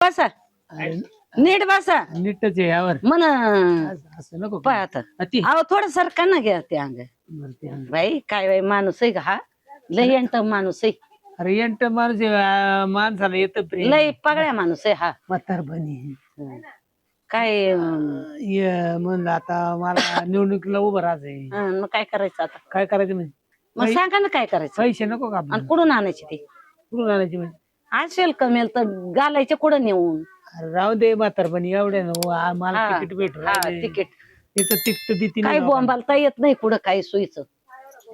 बसा नीट बसा नीटच आहे यावर म्हण असं नको पाय आता अति अहो थोडं सरका ना घ्या ते अंग बाई काय बाई माणूस आहे का हा लय अंत माणूस आहे अरे एंट माणूस माणसाला येत प्रेम लय पगड्या माणूस आहे हा म्हातारपणी काय म्हणलं आता मला निवडणुकीला उभं राहायचंय मग काय करायचं आता काय करायचं म्हणजे मग सांगा ना काय करायचं पैसे नको का आणि आपल्याला कुठून आणायची ती कुठून आणायचे म्हणजे असेल कमेल तर घालायचे कुठं नेऊन अरे राहू दे म्हातारपणी एवढे ना मला हा, तिकीट भेटू हा राहिले. तिकीट तिथं तिकीट देते काही बोंबालता येत नाही कुठं काही सोयीचं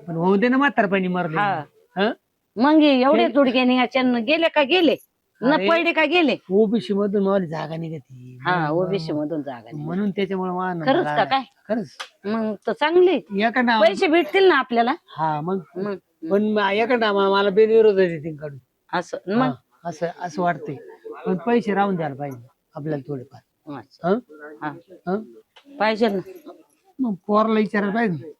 पण होऊ दे ना म्हातारपणी मरले हा. हं? मग एवढे जुडगे याच्या गेले का गेले न अरे. पडले का गेले ओबीसी मधून मला जागा निघती हा ओबीसी मधून जागा नाही. म्हणून त्याच्यामुळे मला खरंच का काय खरंच मग तर चांगले एका नाव पैसे भेटतील ना आपल्याला हा मग मग पण एका नाव मला बेनविरोध आहे तिकडून असं मग असं असं वाटतंय पण पैसे राहून द्यायला पाहिजे आपल्याला थोडेफार असं. हं? हा. हं? पाहिजे ना मग पोराला विचारायला पाहिजे ना.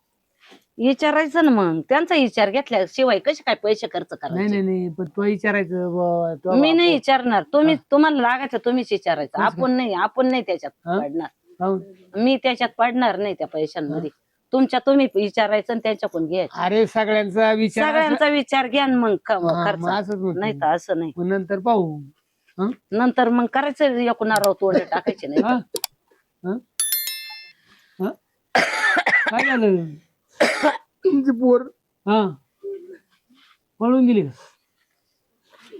विचारायचं ना मग त्यांचा विचार घेतल्याशिवाय कसे काय पैसे खर्च नाही करायचे नाही नाही पण तो विचारायचं बुवा, तो मी नाही बाप- विचारणार तुम्हाला लागायचं तुम्हीच विचारायचं आपण नाही त्याच्यात हं? पडणार राहून. मी त्याच्यात पडणार नाही त्या पैशांमध्ये तुम्ही विचारायचं आणि त्यांच्याकडून घ्यायचं अरे सगळ्यांचा विचार सगळ्यांचा विचार घ्या आणि मग हा, खर्च मग असंच म्हणतो. नाही तर असं नाही मग नंतर पाहू हं? नंतर मग करायचं एकूणाराव तोडे टाकायचे नाही हं? हं? हं? काय झालं तुमची पोर हा पळून गेली का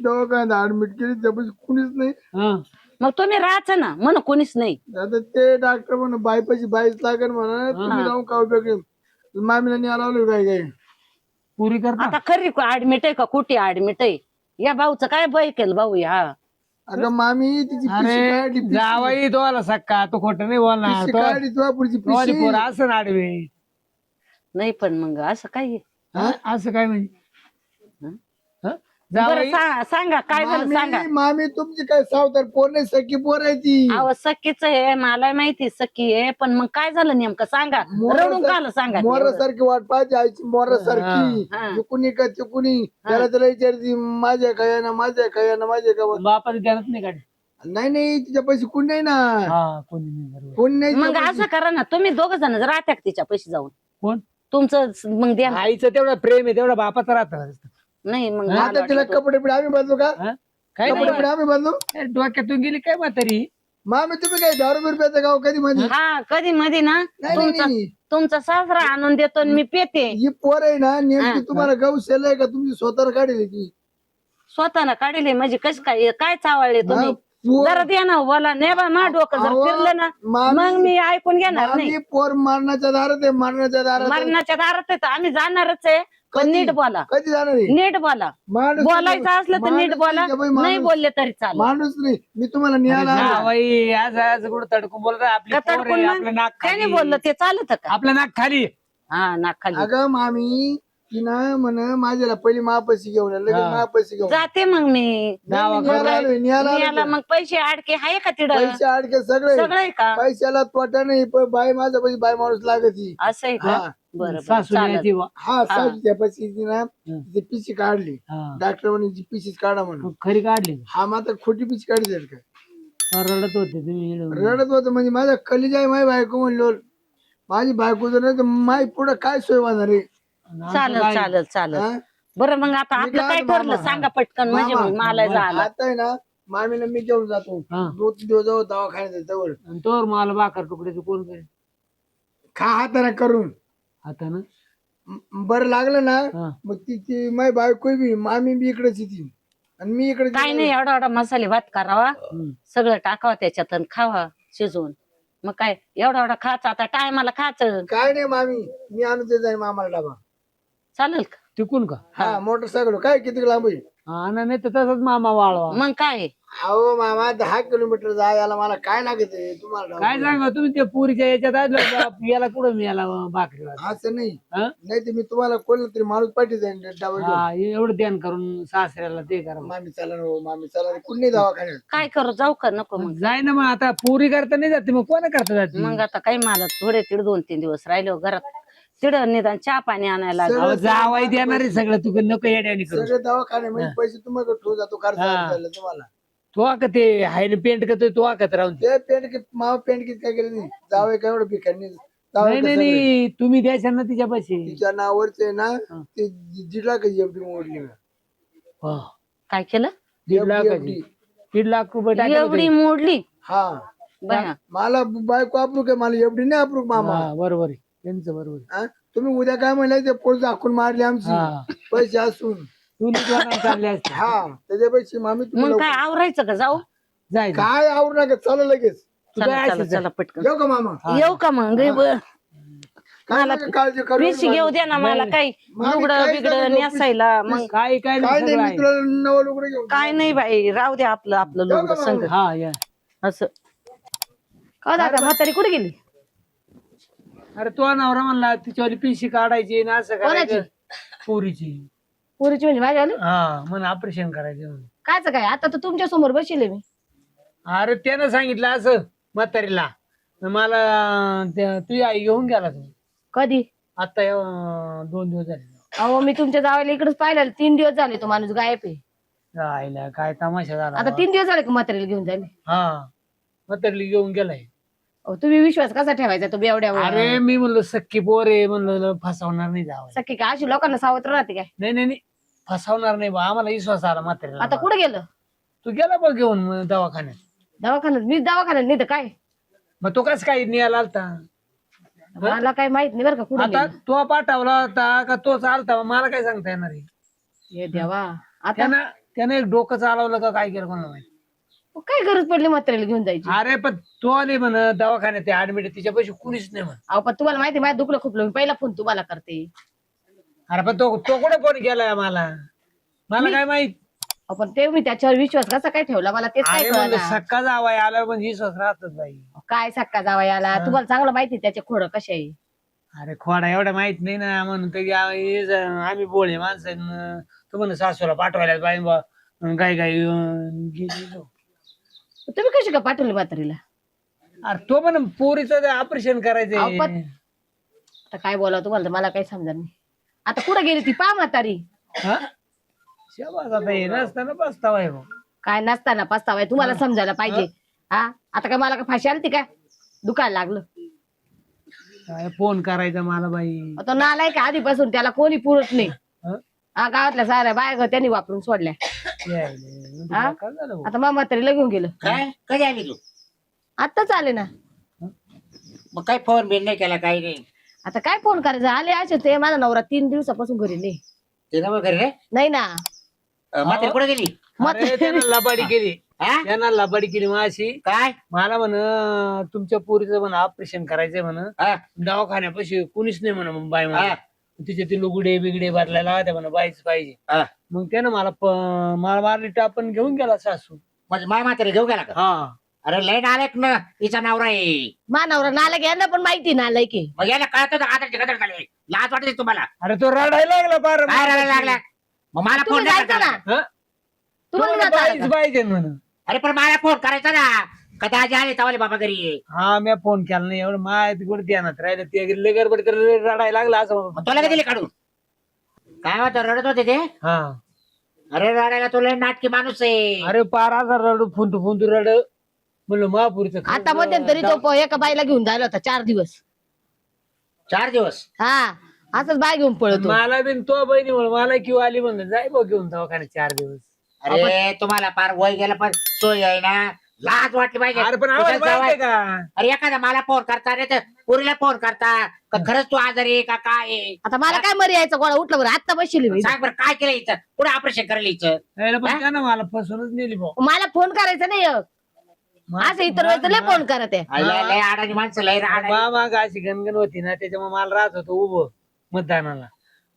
दवाखान्यात ऍडमिट केली त्यापाशी कुणीच नाही. हा मग तुम्ही राहायचं ना म्हण कोणीच नाही आता ते डॉक्टर म्हणा बायपाशी बाईच लागेल म्हणा तुम्ही जाऊन का उपयोग आहे? मामीला नाही आलावलं काय काय पुरी करता आता खरी ऍडमिट आहे का कुठे ऍडमिट आहे या भाऊचं काय बाई केलं भाऊ या अगं मामी तिची पिशी काढली अरे जावाई तो आला सक्का तो खोट नाही बोलणार पिशी तो काढली तुला पुढची माझी पिशी पोर असं आडवे नाही पण मग असं काय आहे? असं काय म्हणजे हं? हं? बरं जावई सांगा काय झालं सांगा मामी मामी तुमची काय सावतर पोर नाही सखी पोर आहे ती अहो सखीच आहे मला माहिती सखी आहे पण मग काय झालं नेमकं सांगा रडून का आलं सांगा ते एवढं. मोरासारखी वाट पाहिजे आईची मोरासारखी हा. चुकुनी का चुकुनी त्याला त्याला विचारती माझ्या काय ना माझ्या काय ना माझ्या काय बापाचं ध्यानात नाही काढ नाही नाही तिच्या पैसे कोण नाही ना हा कोणी नाही बरोबर. कोण नाही मग असं करा ना तुम्ही दोघ जण राहत्या का तिच्या पैसे जाऊन कोण तुमचं मग द्या ना. आईचं तेवढं प्रेम आहे तेवढं बापाचं राहतं नाही मग मला आता तिला वाटलं कपडे बिडे आम्ही बदलू का हं? काय कपडे बिडे आम्ही बदलू नाही डोक्यातून गेली काय म्हातारी मामी तुम्ही काय 10 रुपयाचं गाव कधी मध्ये हा कधी मध्ये ना नाही, तुमचा नाही. तुमचा सासरा आणून देतो आणि मी पेते ही पोर आहे ना नेमकी तुम्हाला गाव आहे का तुमची स्वतः काढली की स्वतःला काढले म्हणजे कस काय काय चावळले तुम्ही पोर- जरा द्या ना बोला नाही बा मा डोकं जर अहो, फिरलं ना मामी- मग मी ऐकून घेणार नाही मामी पोर मारण्याच्या दारात आहे मारण्याच्या दारात आहे. मरणाच्या दारात आहे तर आम्ही जाणारच आहे पण कधी? नीट बोला कधी जाणार आहे? नीट बोला माणूस बोलायचं असलं तर नीट माणूस बोला नाही का बाई, नाही माणूस- बोलले तरी चालेल माणूस नाही मी तुम्हाला न्यायला आलो. जावाई आज आज कुठं तडकून बोलत आपली का पोर आहे, तडकून आपलं नाक त्याने खाली बोललं ते चालत का आपलं नाक खाली हा नाक खाली अगं मामी ती ना म्हण माझ्याला पहिली महापाशी घेऊन ये, लगेच हा. महापाशी घेऊन जाते मग मी दावा न्यायला आलोय, न्यायला आलोय. याला मग पैसे अडके आहे का तिड पैसे अडके सगळे सगळं आहे का पैशाला तोटा नाही पण बाई माझा पैसे बाई माणूस लागती असं आहे का हा. बरं बरं सासू चालेल न्यायची वा. हा सासूच्या पैसे ती ना ती पिशी काढली हा. डॉक्टर म्हणे जी पिशीच काढा म्हणून मग खरी काढली का? हा मात्र खोटी पिशी काढली का रडत होते तुम्ही रडत होत म्हणजे माझ्या कली जाय माझी बायको म्हणलो माझी बायको जर नाही तर माई पुढे काय सोय होणार आहे चालेल चालेल चालेल हा? बरं मग आता मी आपलं काय काय म्हणतो ठरलं मामा? सांगा पटकन म्हणजे मामा, मग मला झालं आता आहे ना मामीला मी घेऊन जातो हा. 2-3 दिवस जाऊ दवाखान्यात जवळ आणि तोवर मला भाकर तुकड्याचं कोण काय खा हाताने करून आता ना बरं लागलं ना हा. मग तिची माई बायको बी मामी बी इकडेच येते आणि मी इकडे काय नाही एवढा एवढा मसाले भात करावा हम्म. सगळं टाकावं त्याच्यात आणि खावा शिजवून मग काय एवढा एवढा खायचा आता टायमाला खायचं काय नाही मामी मी आणून जाईल मामाला डबा चालेल का टिकून का हा मोटरसायकल काय किती लांब आहे हा ना नाही तर तसंच मामा वाळवा मग काय अहो मामा 10 किलोमीटर जायला मला काय लागत आहे तुम्हाला डबा? काय सांगा तुम्ही ते पुरीच्या याच्यात आलो याला कुठं मिळाला भाकरी असं नाही हा? नाही तर मी तुम्हाला कोणला तरी माणूस पाठी जाईन डबा घेऊन. हा एवढं ध्यान करून सासऱ्याला ते करा मामी चला ना हो, मामी चला ना. कुणी दवाखान्यात काय करू जाऊ का नको मग जाय ना मग आता पुरी करता नाही जाते मग कोणा करता जाते मग आता काही मला थोडे तिड 2-3 दिवस राहिले हो घरात तिड निदान चहा पाणी आणायला लागलं. अहो, जावाई देणार आहे सगळं तू नको येड्याने करू सगळे दवाखाने म्हणजे पैसे तुम्हाला ठेवून जातो खर्च द्यायला तुम्हाला तो का ते हाय पेंट करतोय तो आकत राहून दे. ते पेंट कित माव पेंट कित काय केलं नाही जावं काय एवढं भिकारी नाही नाही नाही तुम्ही द्यायच्या ना तिच्या पैसे. तिच्या नावावरचे ना ते जिला काही एफडी मोडली मी. काय केलं? 1.5 लाखाची 1.5 लाख रुपये टाकले एवढी मोडली? हा बया मला बायको अप्रूक आहे मला एफडी नाही अप्रूक मामा. हा बरोबर आहे त्यांचं बरोबर आहे. हा? तुम्ही उद्या काय म्हणले ते पोलीस दाखवून मारले आमची हा पैसे असून तू चालले असते हा त्याच्या पैसे मामी मग तुम्हाला काय आवरायचं का? जाऊ जाय काय आवरू नका चला लगेच तू चला काय चला असेल चला पटकन येऊ का मामा येऊ का मग काय मला नका काळजी करू पिशी घेऊ दे ना मला काही लुगडं बिगडं नेसायला. मग काय काय काय नाही सगळं मी आहे. तुला नवं लुगडं घेऊन काय नाही बाई, राहू दे आपलं आपलं लुगडं संग हा या असं. का दादा म्हातारी कुठे गेली? अरे तो नवरा म्हणला तिच्यावाली पिशी काढायची ना असं करायचं पोरीची. पुरीची म्हणजे माझ्या आली हा म्हणून ऑपरेशन करायचं म्हणून. कायच काय? आता तर तुमच्या समोर बसले मी. अरे त्यानं सांगितलं असं म्हातारीला मला तुझी आई घेऊन गेला तू कधी? आता 2 दिवस झाले. अहो मी तुमच्या जावायला इकडेच पाहिलं, 3 दिवस झाले तो माणूस गायब आहे. आईला काय तमाशा झाला आता 3 दिवस झाले का म्हातारीला घेऊन जायला? हा म्हातारीला घेऊन गेलाय. अहो, तुम्ही विश्वास कसा ठेवायचा तो बेवड्यावर? अरे मी म्हणलो सख्खी पोर आहे म्हणलं फसवणार नाही जावं. सख्खी का अशी लोकांना सावत्र राहते काय? नाही नाही नाही फसवणार नाही बा आम्हाला विश्वास आला म्हातारीला. आता कुठे गेलं? तू गेला बघ घेऊन मग दवाखान्यात. दवाखान्यात? मी दवाखान्यात नाही तर काय? मग तो कस काय न्यायला आलता? मला काही माहित नाही बरं का कुठे आता तो पाठवला होता का तो चालता मला काय सांगता येणार आहे. हे देवा. आता त्यानं एक डोकं चालवलं का काय केलं कोणाला माहिती. काय गरज पडली म्हातारीला घेऊन जायची? अरे पण तो आले म्हण दवाखान्यात ऍडमिट तिच्या पैसे कुणीच नाही म्हण. अहो पण तुम्हाला माहिती माझ्या दुखलं खुपलं, मी पहिला फोन तुम्हाला करते. अरे पण तो कुठे फोन केलाय मला काय माहित. अहो, पण ते मी त्याच्यावर विश्वास कसा काय ठेवला मला तेच काय अरे म्हणलं कळलं. सक्का जावाय आला म्हणजे विश्वास राहतच बाई. काय सक्का जावा याला? तुम्हाला चांगलं माहिती त्याचे खोड कसे आहे. अरे खोडा एवढं माहित नाही ना म्हणून तरी आम्ही बोळे माणसं तू म्हण सासूला पाठवायला बाई बा गाई गाई गेली. तुम्ही कशी का पाठवली म्हातारीला? अरे तो पण पोरीचं ऑपरेशन अहो, करायचंय. पण- आता काय बोलावं तुम्हाला तर मला काही समजणार नाही. आता कुठे गेली ती पा म्हातारी? हा? शाबास आता हे नसताना पस्तावा आहे भाऊ. काय नसताना पस्तावाय तुम्हाला समजायला पाहिजे. हा आता काय मला का फाशी आलती काय? दुखायला लागलं. काय फोन करायचा मला बाई. तो नालाय का आधीपासून त्याला कोणी पुरत नाही. हा? हा गावातल्या साऱ्या बाया त्यांनी वापरून सोडल्या. यायले. हा? काय झालं भाऊ? आता मग म्हातारीला घेऊन गेलं. काय कधी आली तू? आत्ताच आले ना. मग काय फोन बिन नाही केला काही नाही. आता काय फोन करायचं? आले असे ते माझा नवरा 3 दिवसापासून घरी नाही. ते ना घरी रे नाही ना. म्हातारी कुठे गेली? अरे त्यानं लबाडी केली. हा? त्यांना लबाडी केली माझी. काय मला म्हण तुमच्या पोरीचं म्हण ऑपरेशन करायचंय म्हण हा? दवाखान्यापाशी कुणीच नाही म्हण बाय हा? तिचे ते लुगडे बिगडे बदलायला होते म्हण बाईच पाहिजे. हा. मग त्यानं मला मारली टापण घेऊन गेला सासू. म्हणजे माय म्हातारी घेऊ गेला का? हा अरे लय नालायक ना तिचा नवरा आहे. मा नवरा नालायक यांना पण माहिती नालाय की. मग याला कळत आदरची कदर झाली. लाज वाटते तुम्हाला? अरे तो रडायला लागला पार. काय रडायला लागला? मग मला फोन तुम्ही जायचं ना. हा? तुम्हाला तुम्हाला जाता बाईच आलं पाहिजे म्हण. अरे पण मला फोन करायचा ना. कदा आजी आले तवाले बाबा घरी. हा मी फोन केला नाही एवढं माय तिकडे ध्यानात राहिलं ते लय गडबड करत रडायला लागला असं. मग तुला का दिली काढून? काय होतं रडत होते ते? हा अरे रडायला तुला नाटकी माणूस आहे. अरे पार असा रडू फुंतू रड म्हणलं महापुरीचं का? आता मध्यंतरी तो एका बाईला घेऊन जायला होता 4 दिवस. 4 दिवस हा असंच बाय घेऊन पळतो. मला बिन तो बहिणी म्हणून मला किंवा आली म्हणलं जाय बघ घेऊन दवाखान्यात 4 दिवस. अरे तुम्हाला पार वय गेला पण सोय आहे ना. लाज वाटली पाहिजे. अरे पण आवाज तुझ्या जवळ- माहितीये का? अरे एखादा मला फोन करता रे तर पुरीला फोन करता का खरंच तू आजारी आहे का काय आहे? आता मला काय मरी यायचं गोळा उठलं बरं आत्ता बसली मी. सांग बरं काय केलं इथं? कुठे ऑपरेशन करायला इथं? यायला पण त्यानं मला फसवूनच नेली भाऊ. मला फोन करायचा नाही एक. असं इतर वेळेस लय फोन करत आहे. लय लय अडाणी माणसं लय अडाणी. माग अशी गणगण होती ना त्याच्यामुळे मला राहत होतो उभं मतदानाला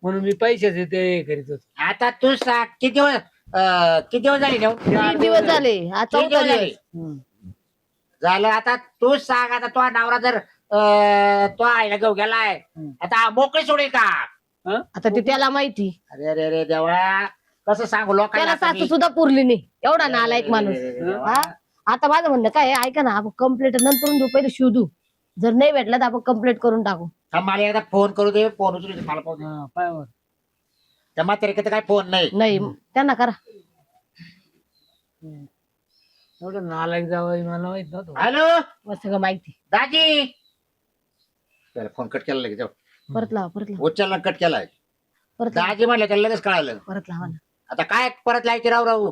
म्हणून मी पैशाचे ते करीत होतो. आता तू सांग किती दिवस झाले नेऊ? 3 दिवस झाले. हा 3 4था दिवस झाले. दिवस. झालं आता तू सांग. आता तो नवरा जर तो आईला घेऊ गेलाय आता मोकळी सोडेल का? आता ते त्याला माहिती. अरे अरे अरे देवा कसं सांगू त्याला लोकांना सासू सुद्धा पुरली नाही. एवढा नालायक माणूस. हा आता माझं म्हणणं काय आहे, ऐका ना आपण कंप्लेंट नंतर देऊ, पहिले शोधू. जर नाही भेटला तर आपण कंप्लेंट करून टाकू. मला एकदा फोन करू दे. फोन उचलू दे मला. फोन हा, पायावर त्या म्हातारी काय फोन नाही. नाही त्यांना करा. एवढं नालायक जावं मला माहित नव्हतं. हॅलो मला सगळं माहिती. दाजी त्याला फोन कट केला लगेच परत लावा उचलला कट केलाय. परत लावा दाजी म्हणले त्याला लगेच कळालं. परत लावा ना. आता काय परत लायची राहू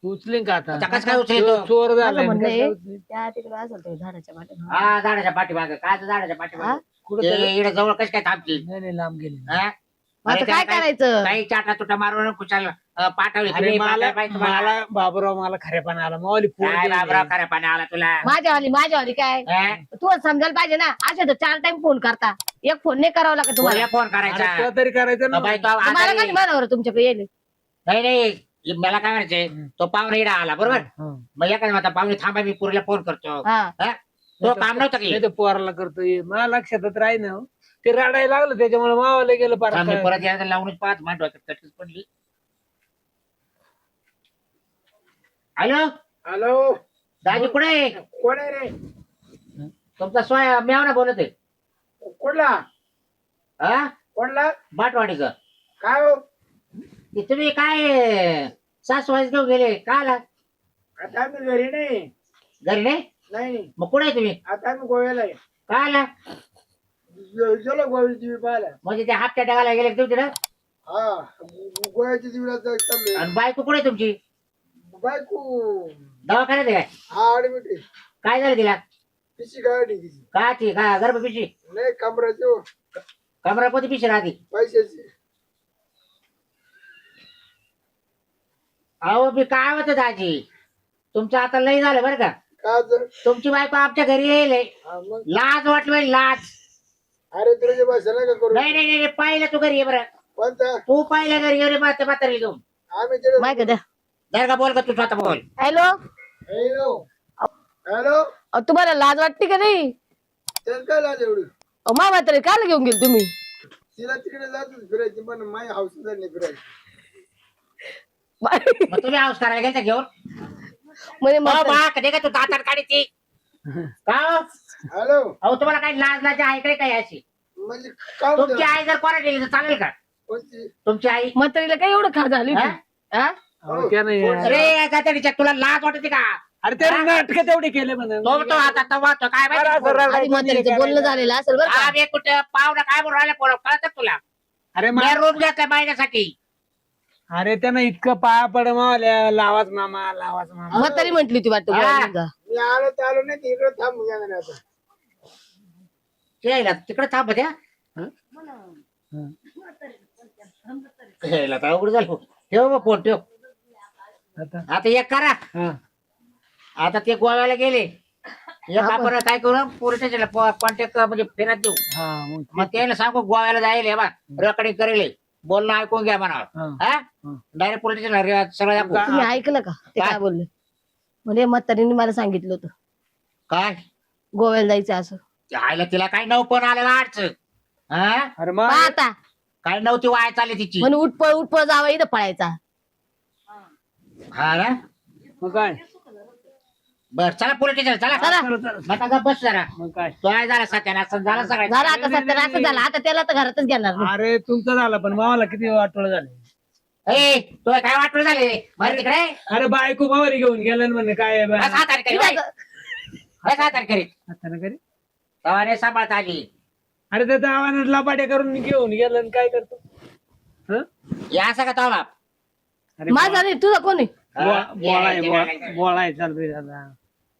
तू उचलीन का आता? आता कसं काय उचलतो? चोर माझं झालाय म्हणणं कसं आहे, उचलीन? त्या तिकडे असेल ते झाडाच्या पाठीमागे. हा झाडाच्या पाठीमागे काय झाडाच्या पाठीमागे कुठं त्याला- इकडे जवळ कसं काय थांबची नाही लांब गेली. हा? मग आता अरे काय त्याला करायचं? काही चाटा तुटा मारून कुशाला पाठवली अरे तुम्ही मला पाठवायला पाहिजे तुम्हाला. मला बाबूराव मला खऱ्यापणा आला मावली काय बाबराव खऱ्या पाणी आला तुला माझ्यावाली काय हा? तू समजायला पाहिजे ना. असे तर 4 टाइम फोन करता, एक फोन नाही करावा लागत तुम्हाला. तुला फोन करायचा तरी करायचं ना. बाई तो मला आजारी- कधी म्हणावर तुमच्याकडे येईल. नाही मला काय म्हणायचंय तो पाहुणे इडा आला बरोबर हं. मग एका आता पाहुणे थांबा मी पुरीला फोन करतो हा हा? तो काम नव्हतं की नाही तर पोराला करतोय मला लक्षातच राही ना. ते रडायला लागलं त्याच्यामुळे मावाला गेलं थांब, मी पार. परत यायला लावूनच पाहत मांडवा कटकीच पडली. हॅलो हॅलो दाजी कुठे आहे? कोण आहे रे? तुमचा सोय मेवना बोलत आहे कोणला हा कोणला बाटवाडीचं. काय हो? ते तुम्ही काय सासवाईस घेऊन गेले काय आला आता आम्ही घरी नाही. घरी नाही नाही मग कुठे आहे तुम्ही आता आम्ही गोव्याला आहे. काय आला गेलो गोव्याची टीव्ही पाहायला. म्हणजे ते हप्त्या टाकायला गेले तुम्ही ना हा गोव्याची टीव्हीला चाललोय. आणि बायको कुठे आहे तुमची? बायको दवाखान्यात आहे काय? हा ऍडमिट आहे. काय झालं तिला? पिशी गाडी तिची काची काय गर्भ पिशी नाही कमराची कमरापोती पिशी राहते. पैशाची. अहो मी काय होतं दाजी तुमचं आता लय झालं बरं का. का जर तुमची बायको आमच्या घरी येईल हा मग लाज वाटली लाज. अरे तुझ्या भाषा नाही का करू. नाही नाही नाही पाहिलं तू घरी ये बरं. कोणता तू पाहिलं घरी ये रे म्हातारी घेऊन आम्ही तिकडे माहिती द्या. जर का बोल का तू स्वतः बोल. हॅलो हॅलो हॅलो तुम्हाला लाज वाटते का नाही? त्याला काय लाज एवढी? मामा तरी काल घेऊन गेल तुम्ही? तिला तिकडे जातच फिरायची पण माझ्या हाऊस नाही फिरायची. मग तुम्ही हाऊस करायला गेलता घेऊन म्हणे अहो, म्हातारी- बा कधी का तू दातात काढीची का हो? हॅलो अहो तुम्हाला काही लाज लाज ऐकले काय अशी म्हणजे काय तुमची होतं? आई जर कोणा दिली तर चालेल का? कोणती? तुमची आई म्हातारीला काय एवढं खा झाली होती? हा? हा? अहो, त्या नाही यार. अरे गातडीच्या तुला लाज वाटते का? अरे त्याने नाटक तेवढे केले म्हणा. तो आता तवा तो काय अरे असं माहिती रडायचं आधी म्हातारीचं बोलणं झालेलं असेल बरं का? आम्ही कुठे पाहुणा काय म्हणून राहिला पोरं कळत तुला अरे मी रूम घेतला महिन्यासाठी अरे त्यानं इतकं पाया पड मावल्या लावाच मामा लावाच मामा. म्हातारी म्हटली ती वाटतं हा. बोलायला. मी आलो तर आलो नाही तिकडे थांबून घेणार नाही आता. यायला तिकडे थांब द्या यायला तर अवघड झालं ठेव मग फोन ठेव. आता आता एक करा हा. आता ते गोव्याला गेले एक आपण काय करू पोलीस स्टेशनला कॉन्टॅक्ट म्हणजे फिरत देऊ हा मग मग त्याला सांगू गोव्याला जायला बा रेकॉर्डिंग करेल बोलणं ऐकून घ्या म्हणा हा. डायरेक्ट पोलीस स्टेशनला सगळं दाखवू. तुम्ही ऐकलं का ते काय? काय बोलले? म्हणजे म्हातारीने मला सांगितलं होतं काय गोव्याला जायचं असं. आयला तिला काय नऊ पण आलेला अडचण हा अरे मग पहा आता काय नव्हती वाय चालली तिची म्हणे उठपळ जावा इथं पळायचा. हा ना मग काय बर चला पोलीस स्टेशन चला चला. मग आता बस जरा मग काय तो आहे झाला सत्यानाश झाला सगळं झालं आता सत्तर असं झालं आता त्याला तर घरातच घेणार नाही. अरे तुमचं झालं पण मावाला किती वाटोळ झाले. ए तो काय वाटलं झाले बरं तिकडे अरे बायको मावाली घेऊन गेलं म्हणे काय बस हाताने करीत होय. बस हाताने करीत आता ना करी. तवाने सांभाळता आली अरे त्याचा आव्हानात लपाट्या करून घेऊन गेलं आणि काय करतो. हं? या असं का तवा अरे माझा नाही तुझा कोणी? बोळा आहे चालतोय दादा.